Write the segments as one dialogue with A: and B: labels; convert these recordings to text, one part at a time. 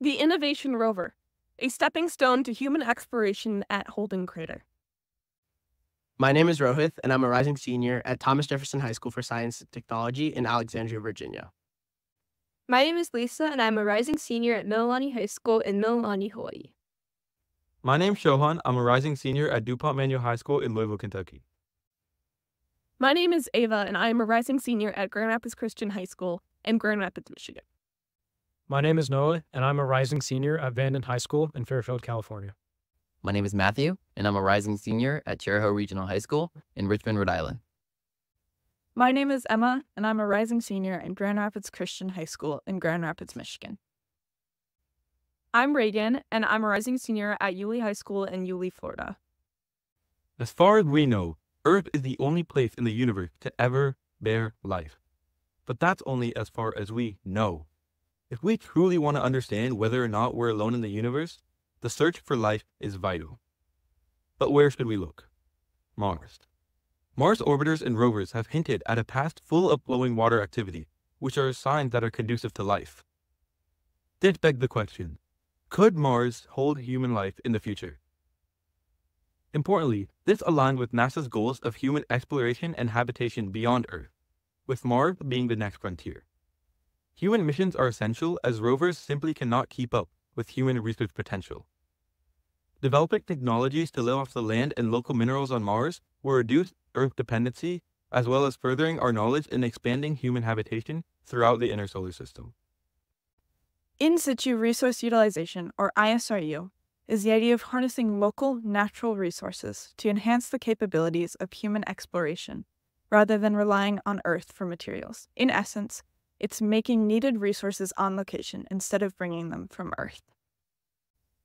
A: The Innovation Rover, a stepping stone to human exploration at Holden Crater.
B: My name is Rohith, and I'm a rising senior at Thomas Jefferson High School for Science and Technology in Alexandria, Virginia.
C: My name is Leesa, and I'm a rising senior at Mililani High School in Mililani, Hawaii.
D: My name's Sohan. I'm a rising senior at DuPont Manual High School in Louisville, Kentucky.
A: My name is Ava, and I am a rising senior at Grand Rapids Christian High School in Grand Rapids, Michigan.
E: My name is Noah, and I'm a rising senior at Vanden High School in Fairfield, California.
F: My name is Matthew, and I'm a rising senior at Cheraho Regional High School in Richmond, Rhode Island.
G: My name is Emma, and I'm a rising senior at Grand Rapids Christian High School in Grand Rapids, Michigan.
A: I'm Reagan, and I'm a rising senior at Yulee High School in Yulee, Florida.
D: As far as we know, Earth is the only place in the universe to ever bear life. But that's only as far as we know. If we truly want to understand whether or not we're alone in the universe, the search for life is vital. But where should we look? Mars. Mars orbiters and rovers have hinted at a past full of flowing water activity, which are signs that are conducive to life. This begs the question, could Mars hold human life in the future? Importantly, this aligns with NASA's goals of human exploration and habitation beyond Earth, with Mars being the next frontier. Human missions are essential as rovers simply cannot keep up with human research potential. Developing technologies to live off the land and local minerals on Mars will reduce Earth dependency, as well as furthering our knowledge in expanding human habitation throughout the inner solar system.
G: In situ resource utilization, or ISRU, is the idea of harnessing local natural resources to enhance the capabilities of human exploration, rather than relying on Earth for materials. In essence, it's making needed resources on location instead of bringing them from Earth.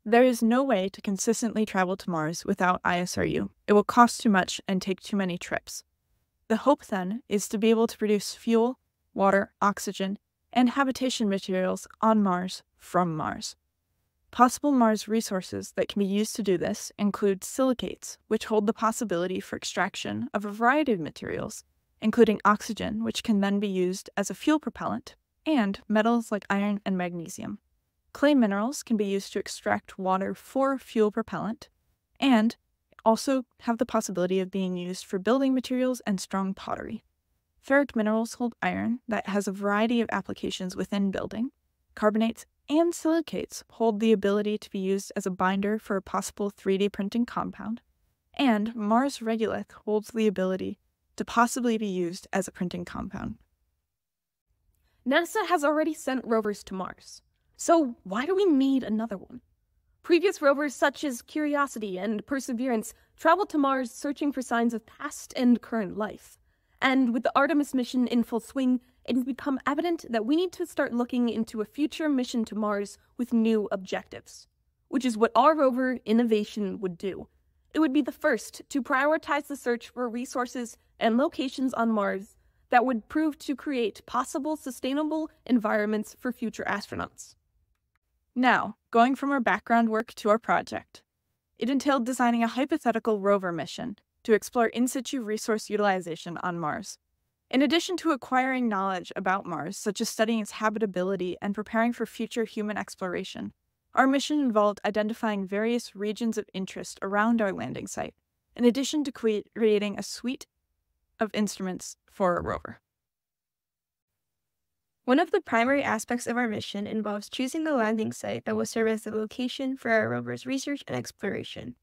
G: There is no way to consistently travel to Mars without ISRU. It will cost too much and take too many trips. The hope, then, is to be able to produce fuel, water, oxygen, and habitation materials on Mars from Mars. Possible Mars resources that can be used to do this include silicates, which hold the possibility for extraction of a variety of materials, including oxygen, which can then be used as a fuel propellant, and metals like iron and magnesium. Clay minerals can be used to extract water for fuel propellant, and also have the possibility of being used for building materials and strong pottery. Ferric minerals hold iron that has a variety of applications within building. Carbonates and silicates hold the ability to be used as a binder for a possible 3D printing compound, and Mars regolith holds the ability to possibly be used as a printing compound.
A: NASA has already sent rovers to Mars, so why do we need another one? Previous rovers such as Curiosity and Perseverance traveled to Mars searching for signs of past and current life. And with the Artemis mission in full swing, it has become evident that we need to start looking into a future mission to Mars with new objectives, which is what our rover Innovation would do. It would be the first to prioritize the search for resources and locations on Mars that would prove to create possible sustainable environments for future astronauts.
G: Now, going from our background work to our project, it entailed designing a hypothetical rover mission to explore in situ resource utilization on Mars. In addition to acquiring knowledge about Mars, such as studying its habitability and preparing for future human exploration, our mission involved identifying various regions of interest around our landing site, in addition to creating a suite of instruments for a rover.
C: One of the primary aspects of our mission involves choosing the landing site that will serve as the location for our rover's research and exploration.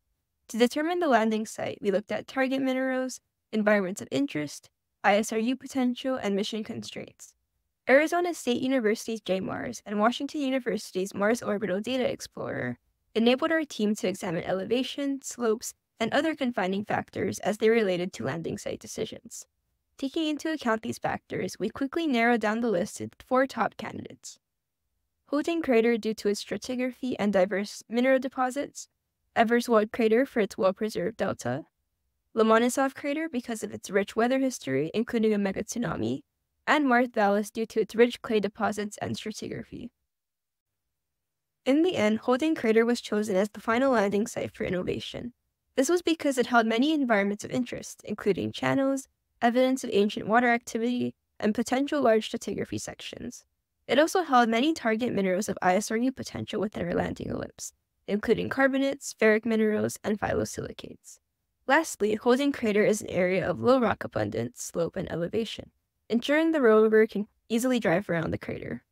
C: To determine the landing site, we looked at target minerals, environments of interest, ISRU potential, and mission constraints. Arizona State University's JMARS and Washington University's Mars Orbital Data Explorer enabled our team to examine elevation, slopes, and other confining factors as they related to landing site decisions. Taking into account these factors, we quickly narrowed down the list to 4 top candidates: Holden Crater due to its stratigraphy and diverse mineral deposits, Everswald Crater for its well-preserved delta, Lomonosov Crater because of its rich weather history, including a mega tsunami, and Mars Vallis due to its rich clay deposits and stratigraphy. In the end, Holden Crater was chosen as the final landing site for Innovation. This was because it held many environments of interest, including channels, evidence of ancient water activity, and potential large stratigraphy sections. It also held many target minerals of ISRU potential within our landing ellipse, including carbonates, ferric minerals, and phyllosilicates. Lastly, Holden Crater is an area of low rock abundance, slope, and elevation, ensuring the rover can easily drive around the crater.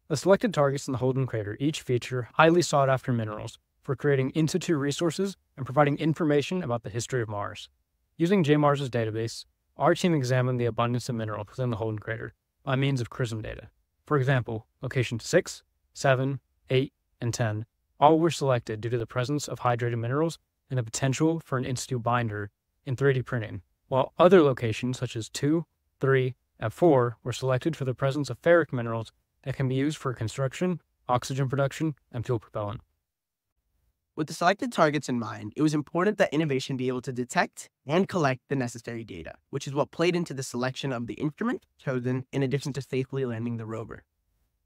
E: The selected targets in the Holden crater each feature highly sought-after minerals for creating in-situ resources and providing information about the history of Mars. Using JMars's database, our team examined the abundance of minerals within the Holden crater by means of CRISM data. For example, locations 6, 7, 8, and 10 all were selected due to the presence of hydrated minerals and the potential for an in-situ binder in 3D printing, while other locations such as 2, 3, and 4 were selected for the presence of ferric minerals that can be used for construction, oxygen production, and fuel propellant.
B: With the selected targets in mind, it was important that innovation be able to detect and collect the necessary data, which is what played into the selection of the instrument chosen in addition to safely landing the rover.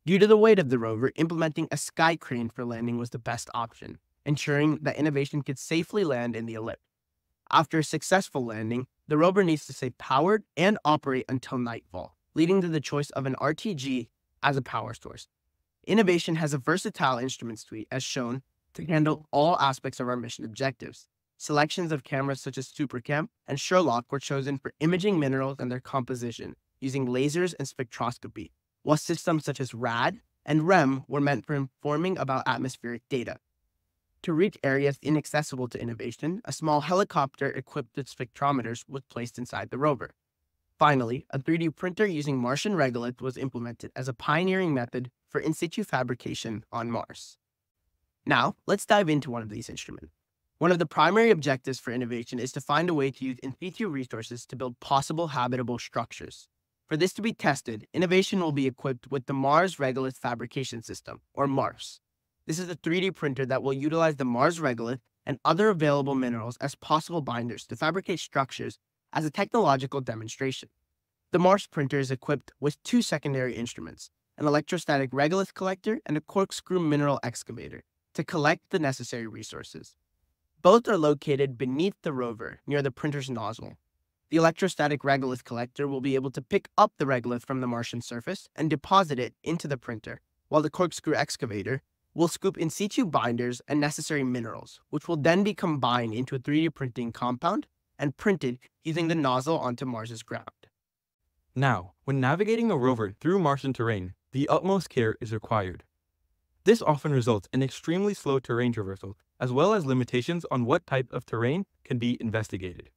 B: Due to the weight of the rover, implementing a sky crane for landing was the best option, ensuring that innovation could safely land in the ellipse. After a successful landing, the rover needs to stay powered and operate until nightfall, leading to the choice of an RTG as a power source. Innovation has a versatile instrument suite, as shown, to handle all aspects of our mission objectives. Selections of cameras such as SuperCam and Sherlock were chosen for imaging minerals and their composition, using lasers and spectroscopy, while systems such as RAD and REM were meant for informing about atmospheric data. To reach areas inaccessible to innovation, a small helicopter equipped with spectrometers was placed inside the rover. Finally, a 3D printer using Martian regolith was implemented as a pioneering method for in-situ fabrication on Mars. Now, let's dive into one of these instruments. One of the primary objectives for innovation is to find a way to use in-situ resources to build possible habitable structures. For this to be tested, innovation will be equipped with the Mars Regolith Fabrication System, or MARS. This is a 3D printer that will utilize the Mars regolith and other available minerals as possible binders to fabricate structures as a technological demonstration. The Mars printer is equipped with two secondary instruments, an electrostatic regolith collector and a corkscrew mineral excavator, to collect the necessary resources. Both are located beneath the rover near the printer's nozzle. The electrostatic regolith collector will be able to pick up the regolith from the Martian surface and deposit it into the printer, while the corkscrew excavator will scoop in situ binders and necessary minerals, which will then be combined into a 3D printing compound and printed using the nozzle onto Mars's ground.
D: Now, when navigating a rover through Martian terrain, the utmost care is required. This often results in extremely slow terrain traversal, as well as limitations on what type of terrain can be investigated.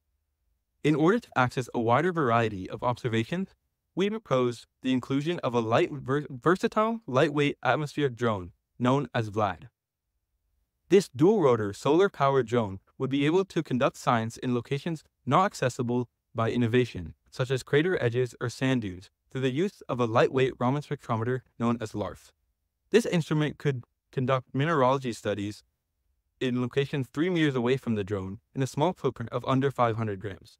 D: In order to access a wider variety of observations, we propose the inclusion of a versatile, lightweight atmospheric drone known as VLAD. This dual-rotor, solar-powered drone would be able to conduct science in locations not accessible by innovation, such as crater edges or sand dunes, through the use of a lightweight Raman spectrometer known as LARF. This instrument could conduct mineralogy studies in locations 3 meters away from the drone in a small footprint of under 500 grams.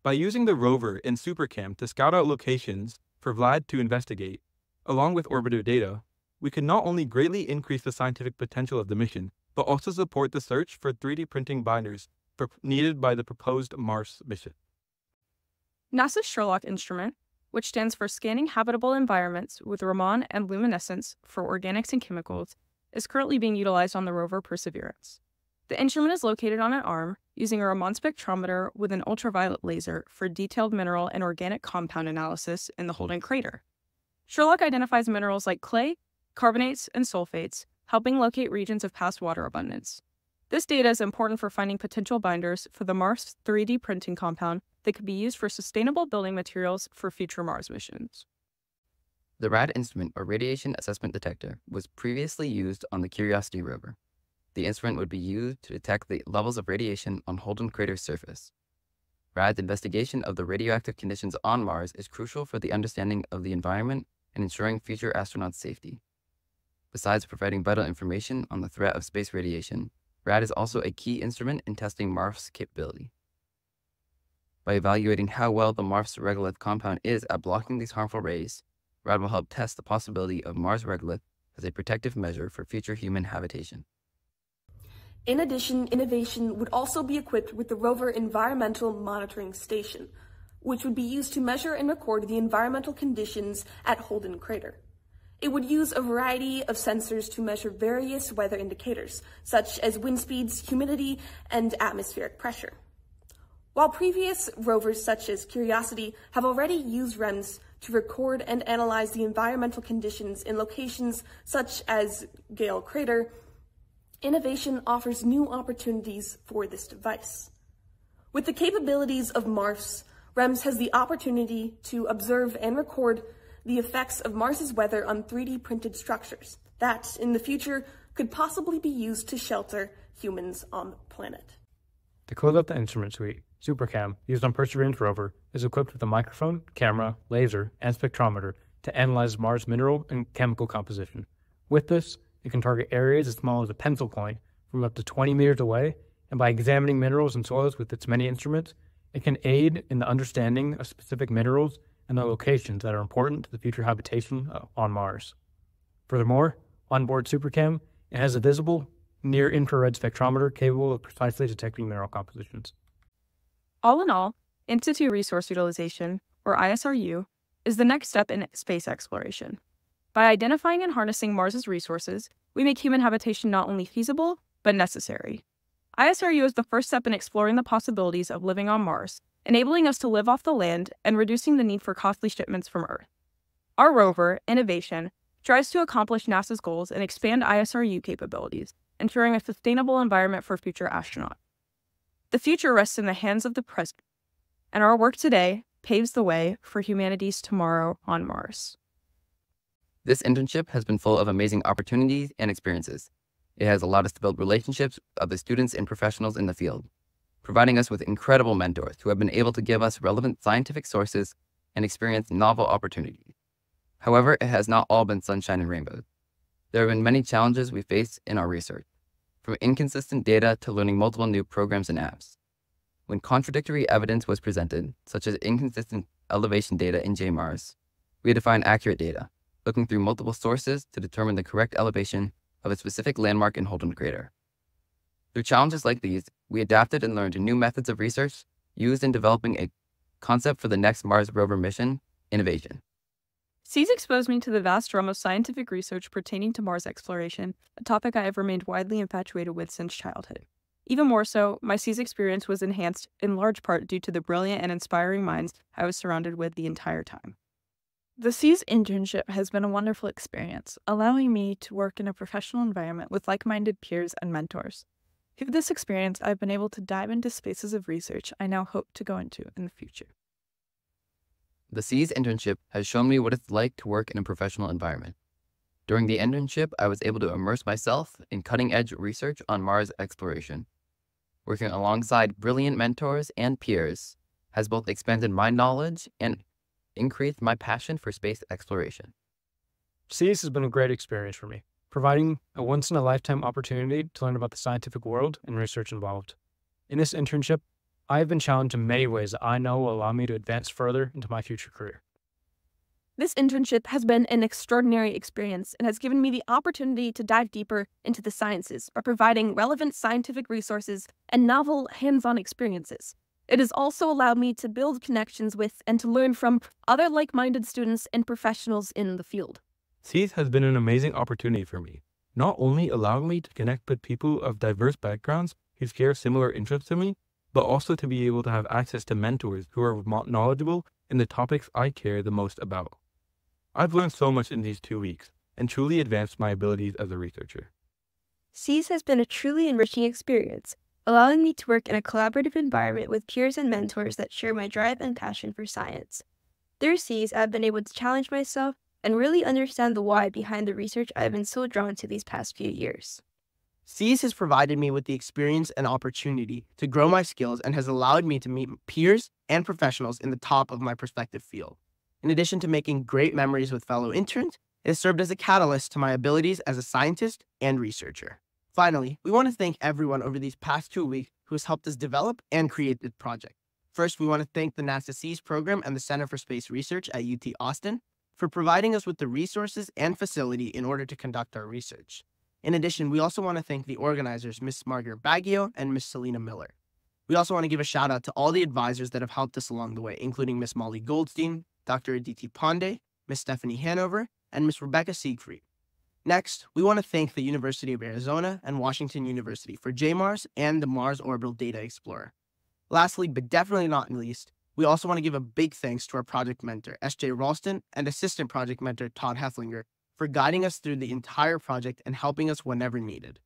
D: By using the rover and SuperCam to scout out locations for VLAD to investigate, along with orbiter data, we can not only greatly increase the scientific potential of the mission, but also support the search for 3D printing binders needed by the proposed Mars mission.
A: NASA's Sherlock instrument, which stands for Scanning Habitable Environments with Raman and Luminescence for Organics and Chemicals, is currently being utilized on the rover Perseverance. The instrument is located on an arm using a Raman spectrometer with an ultraviolet laser for detailed mineral and organic compound analysis in the Holden crater. Sherlock identifies minerals like clay, carbonates, and sulfates, helping locate regions of past water abundance. This data is important for finding potential binders for the Mars 3D printing compound that could be used for sustainable building materials for future Mars missions.
F: The RAD instrument, or Radiation Assessment Detector, was previously used on the Curiosity rover. The instrument would be used to detect the levels of radiation on Holden crater's surface. RAD's investigation of the radioactive conditions on Mars is crucial for the understanding of the environment and ensuring future astronauts' safety. Besides providing vital information on the threat of space radiation, RAD is also a key instrument in testing MARF's capability. By evaluating how well the Mars regolith compound is at blocking these harmful rays, RAD will help test the possibility of Mars regolith as a protective measure for future human habitation.
H: In addition, innovation would also be equipped with the Rover Environmental Monitoring Station. which would be used to measure and record the environmental conditions at Holden crater. It would use a variety of sensors to measure various weather indicators, such as wind speeds, humidity, and atmospheric pressure. While previous rovers such as Curiosity have already used REMS to record and analyze the environmental conditions in locations such as Gale Crater, Innovation offers new opportunities for this device. With the capabilities of MARS, REMS has the opportunity to observe and record the effects of Mars's weather on 3D printed structures that, in the future, could possibly be used to shelter humans on the planet.
E: To close out the instrument suite, SuperCam, used on Perseverance rover, is equipped with a microphone, camera, laser, and spectrometer to analyze Mars' mineral and chemical composition. With this, it can target areas as small as a pencil point from up to 20 meters away, and by examining minerals and soils with its many instruments, it can aid in the understanding of specific minerals and the locations that are important to the future habitation on Mars. Furthermore, onboard SuperCam, it has a visible, near-infrared spectrometer capable of precisely detecting mineral compositions.
C: All in all, In-Situ Resource Utilization, or ISRU, is the next step in space exploration. By identifying and harnessing Mars's resources, we make human habitation not only feasible, but necessary. ISRU is the first step in exploring the possibilities of living on Mars, enabling us to live off the land and reducing the need for costly shipments from Earth. Our rover, Innovation, tries to accomplish NASA's goals and expand ISRU capabilities, ensuring a sustainable environment for future astronauts. The future rests in the hands of the present, and our work today paves the way for humanity's tomorrow on Mars.
F: This internship has been full of amazing opportunities and experiences. It has allowed us to build relationships with other students and professionals in the field, providing us with incredible mentors who have been able to give us relevant scientific sources and experience novel opportunities. However, it has not all been sunshine and rainbows. There have been many challenges we faced in our research, from inconsistent data to learning multiple new programs and apps. When contradictory evidence was presented, such as inconsistent elevation data in JMARS, we had to find accurate data, looking through multiple sources to determine the correct elevation of a specific landmark in Holden crater. Through challenges like these, we adapted and learned new methods of research used in developing a concept for the next Mars rover mission, Innovation.
C: SEAS exposed me to the vast realm of scientific research pertaining to Mars exploration, a topic I have remained widely infatuated with since childhood. Even more so, my SEAS experience was enhanced in large part due to the brilliant and inspiring minds I was surrounded with the entire time.
G: The SEAS internship has been a wonderful experience, allowing me to work in a professional environment with like-minded peers and mentors. Through this experience, I've been able to dive into spaces of research I now hope to go into in the future.
F: The SEAS internship has shown me what it's like to work in a professional environment. During the internship, I was able to immerse myself in cutting-edge research on Mars exploration. Working alongside brilliant mentors and peers has both expanded my knowledge and increased my passion for space exploration.
E: SEAS has been a great experience for me, providing a once-in-a-lifetime opportunity to learn about the scientific world and research involved. In this internship, I have been challenged in many ways that I know will allow me to advance further into my future career.
A: This internship has been an extraordinary experience and has given me the opportunity to dive deeper into the sciences by providing relevant scientific resources and novel hands-on experiences. It has also allowed me to build connections with and to learn from other like-minded students and professionals in the field.
D: SEAS has been an amazing opportunity for me, not only allowing me to connect with people of diverse backgrounds who share similar interests to me, but also to be able to have access to mentors who are knowledgeable in the topics I care the most about. I've learned so much in these 2 weeks and truly advanced my abilities as a researcher.
C: SEAS has been a truly enriching experience, allowing me to work in a collaborative environment with peers and mentors that share my drive and passion for science. Through SEAS, I've been able to challenge myself and really understand the why behind the research I've been so drawn to these past few years.
B: SEAS has provided me with the experience and opportunity to grow my skills and has allowed me to meet peers and professionals in the top of my prospective field. In addition to making great memories with fellow interns, it has served as a catalyst to my abilities as a scientist and researcher. Finally, we want to thank everyone over these past 2 weeks who has helped us develop and create this project. First, we want to thank the NASA SEAS program and the Center for Space Research at UT Austin for providing us with the resources and facility in order to conduct our research. In addition, we also want to thank the organizers, Ms. Margaret Baggio and Ms. Selena Miller. We also want to give a shout out to all the advisors that have helped us along the way, including Miss Molly Goldstein, Dr. Aditi Pandey, Miss Stephanie Hanover, and Miss Rebecca Siegfried. Next, we want to thank the University of Arizona and Washington University for JMARS and the Mars Orbital Data Explorer. Lastly, but definitely not least, we also want to give a big thanks to our project mentor, S.J. Ralston, and assistant project mentor, Todd Hefflinger, for guiding us through the entire project and helping us whenever needed.